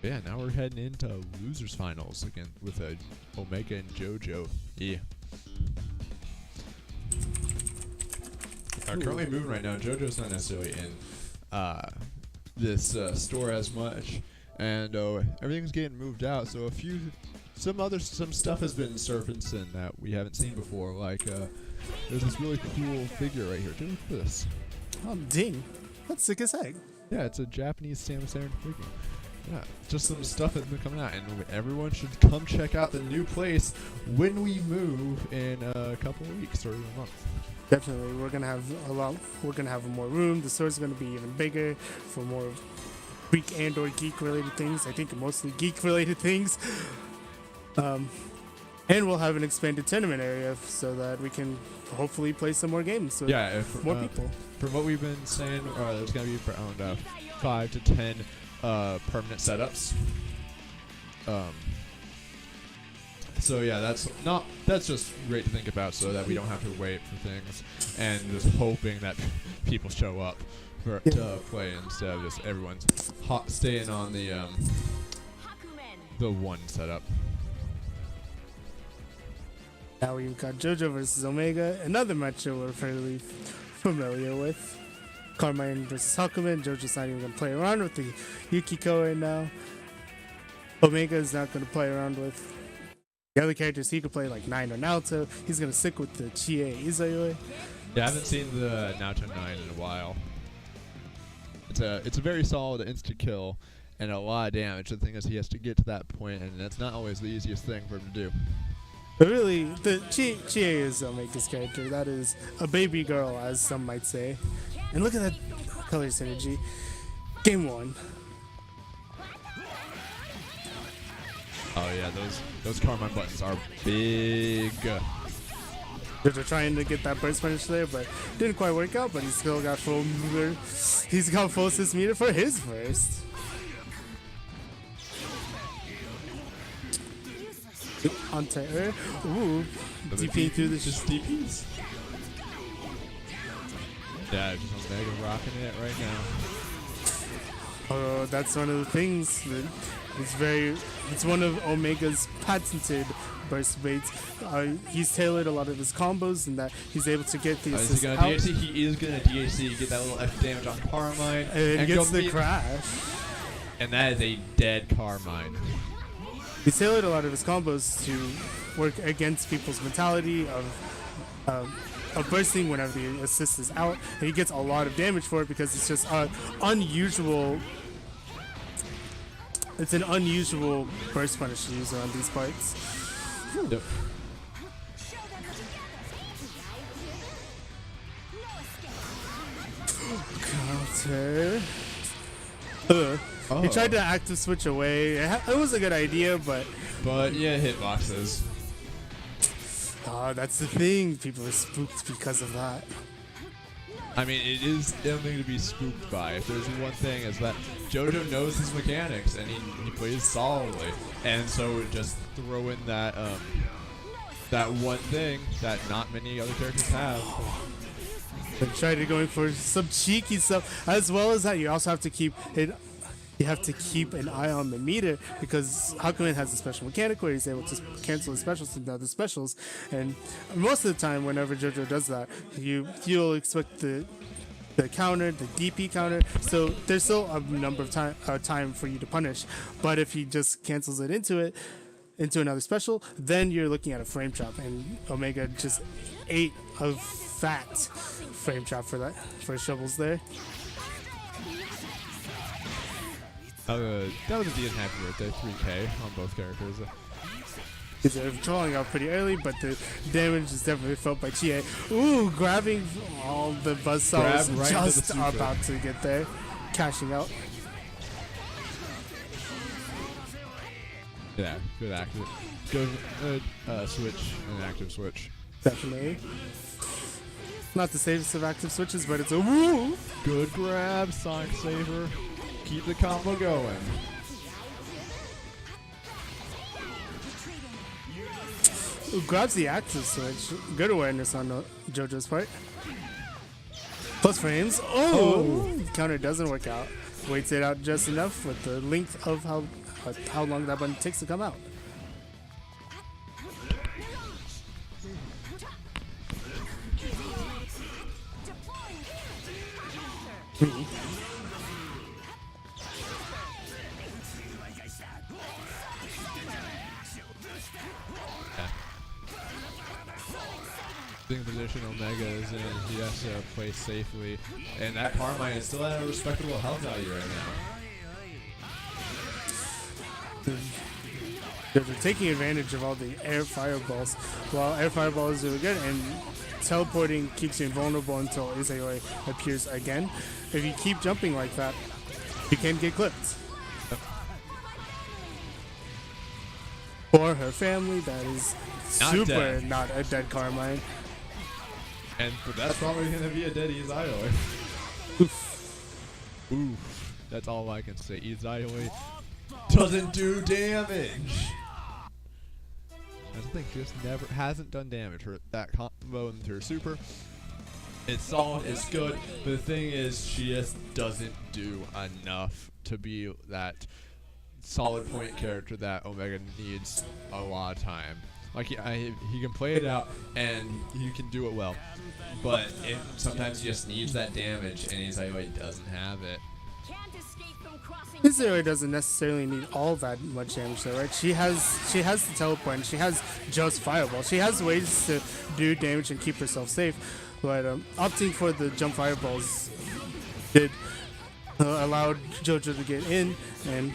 Yeah, now we're heading into losers finals again with Omega and Jojo. Yeah. Currently moving right now. Jojo's not necessarily in this store as much, and everything's getting moved out. So some stuff has been surfacing that we haven't seen before. Like there's this really cool figure right here. Dude, look at this. Oh dang, that's sick as heck. Yeah, it's a Japanese Samus Aran figure. Yeah, just some stuff that's been coming out, and everyone should come check out the new place when we move in a couple of weeks or a month. Definitely, we're gonna have a lot. We're gonna have more room. The store's gonna be even bigger for more Greek and/or geek-related things. I think mostly geek-related things. And we'll have an expanded tournament area so that we can hopefully play some more games with more people. From what we've been saying, there's gonna be around 5 to 10 permanent setups. So yeah, that's just great to think about, so that we don't have to wait for things and just hoping that people show up to play instead of just everyone's staying on the one setup. Now we've got Jojo versus Omega, another matchup we're fairly familiar with. Carmine versus Hakumen. Jojo's not even going to play around with the Yukiko right now. Omega is not going to play around with the other characters. He could play like 9 or Naoto. He's going to stick with the Chie Izayoi. Yeah, I haven't seen the Naoto 9 in a while. It's a very solid insta kill and a lot of damage. The thing is, he has to get to that point, and that's not always the easiest thing for him to do. But really, the Chie is Omega's character. That is a baby girl, as some might say. And look at that color synergy. Game 1. Oh yeah, those Carmine buttons are big. They're trying to get that burst punish there, but didn't quite work out. But he's still got full meter. He's got full assist meter for his first. Onto her. Ooh, DP through the just DPs. Yeah, just Omega rocking it right now. Oh, that's one of the things that it's one of Omega's patented burst baits. He's tailored a lot of his combos and that he's able to get the assist out. DHC? He is gonna DHC, get that little extra damage on Carmine. And gets the crash. And that is a dead Carmine. He's tailored a lot of his combos to work against people's mentality of bursting whenever the assist is out, and he gets a lot of damage for it because it's just unusual. It's an unusual burst punish to use on these parts. Yep. Counter. He tried to active switch away. It was a good idea, but yeah, hitboxes. That's the thing. People are spooked because of that. I mean, it is something to be spooked by. If there's one thing, is that Jojo knows his mechanics and he plays solidly, and so just throw in that that one thing that not many other characters have. They tried going for some cheeky stuff, as well as that. You also have to keep it. You have to keep an eye on the meter because Hakumen has a special mechanic where he's able to cancel his specials into other specials, and most of the time, whenever Jojo does that, you'll expect the counter, the DP counter. So there's still a number of time for you to punish, but if he just cancels it into another special, then you're looking at a frame trap, and Omega just ate a fat frame trap for his shovels there. That was a decent happy birthday, 3K on both characters. They're drawing out pretty early, but the damage is definitely felt by Chie. Ooh, grabbing all the buzzsaws right just about to get there. Cashing out. Yeah, good active. Good switch and active switch. Definitely. Not the safest of active switches, but it's a woo! Good grab, Sonic Saver. Keep the combo going. Ooh, grabs the active switch. Good awareness on Jojo's part. Plus frames. Oh! Counter doesn't work out. Waits it out just enough with the length of how how long that button takes to come out. The position Omega is in, he has to play safely, and that Carmine is still at a respectable health value right now. They're taking advantage of all the air fireballs. While air fireball is really good, and teleporting keeps you invulnerable until Izayoi appears again. If you keep jumping like that, you can get clipped. For her family, that is super not a dead Carmine. And that's probably going to be a dead Izayoi. Oof. Oof. That's all I can say. Izayoi doesn't do damage. I think just never hasn't done damage. That combo into her super, it's solid, it's good, but the thing is, she just doesn't do enough to be that solid point character that Omega needs a lot of time. Like he can play it out and he can do it well, but sometimes he just needs that damage, and Izayoi doesn't have it. Izayoi doesn't necessarily need all that much damage though, right? She has the teleport, and she has just fireball. She has ways to do damage and keep herself safe, but opting for the jump fireballs did allow Jojo to get in, and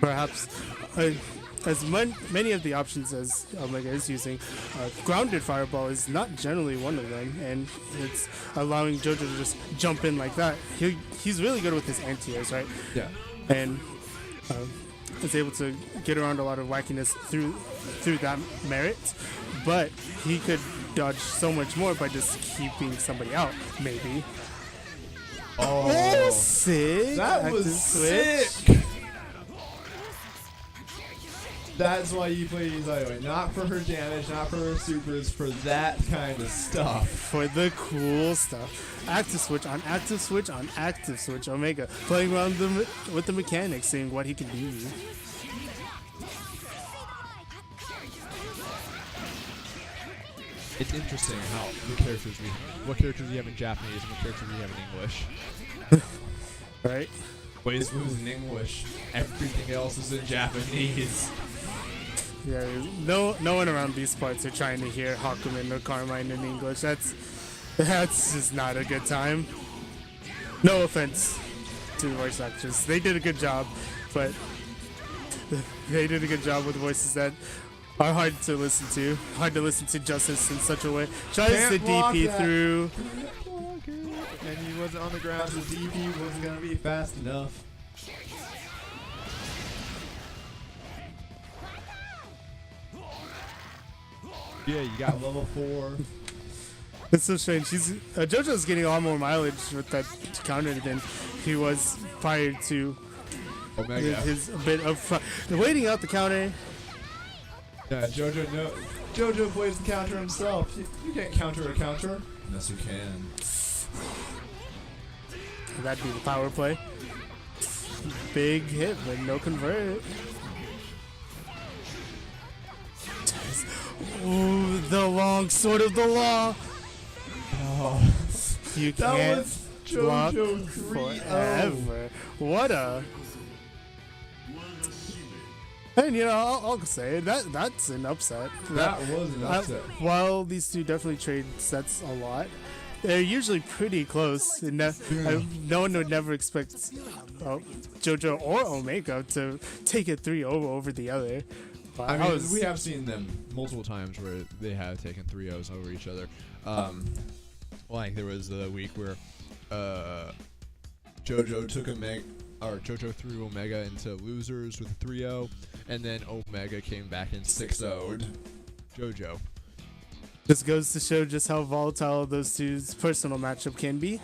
perhaps as many of the options as Omega is using, grounded fireball is not generally one of them, and it's allowing Jojo to just jump in like that. He's really good with his anti-airs, right? Yeah. And is able to get around a lot of wackiness through that merit, but he could dodge so much more by just keeping somebody out, maybe. Oh, sick! That was sick! That's why you play Izayoi. Not for her damage, not for her supers, for that kind of stuff. For the cool stuff. Active switch on active switch on active switch. Omega playing around with the mechanics, seeing what he can do. It's interesting how what characters we have in Japanese and what characters we have in English. Right? Ways moves in English. Everything else is in Japanese. Yeah, no one around these parts are trying to hear Hakumen or Carmine in English. That's just not a good time. No offense to the voice actors. They did a good job, but they did a good job with voices that are hard to listen to. Hard to listen to justice in such a way. Tries to DP through. And he wasn't on the ground, so DP wasn't going to be fast enough. Yeah, you got level 4. It's so strange. Jojo's getting a lot more mileage with that counter than he was prior to Omega. his bit of waiting out the counter. Yeah, Jojo plays the counter himself. You can't counter a counter. Yes, you can. That'd be the power play. Big hit, but no convert. Ooh, the long sword of the law. Oh, You that can't was block Jojo 3-0. forever. What a... And you know, I'll say it, that's an upset. That was an upset. While these two definitely trade sets a lot, they're usually pretty close. And no one would never expect Jojo or Omega to take it 3-0 over the other. I mean, we have seen them multiple times where they have taken 3-0s over each other. Like there was the week where Jojo threw Omega into losers with a 3-0, and then Omega came back and 6-0'd Jojo. Just goes to show just how volatile those two's personal matchup can be.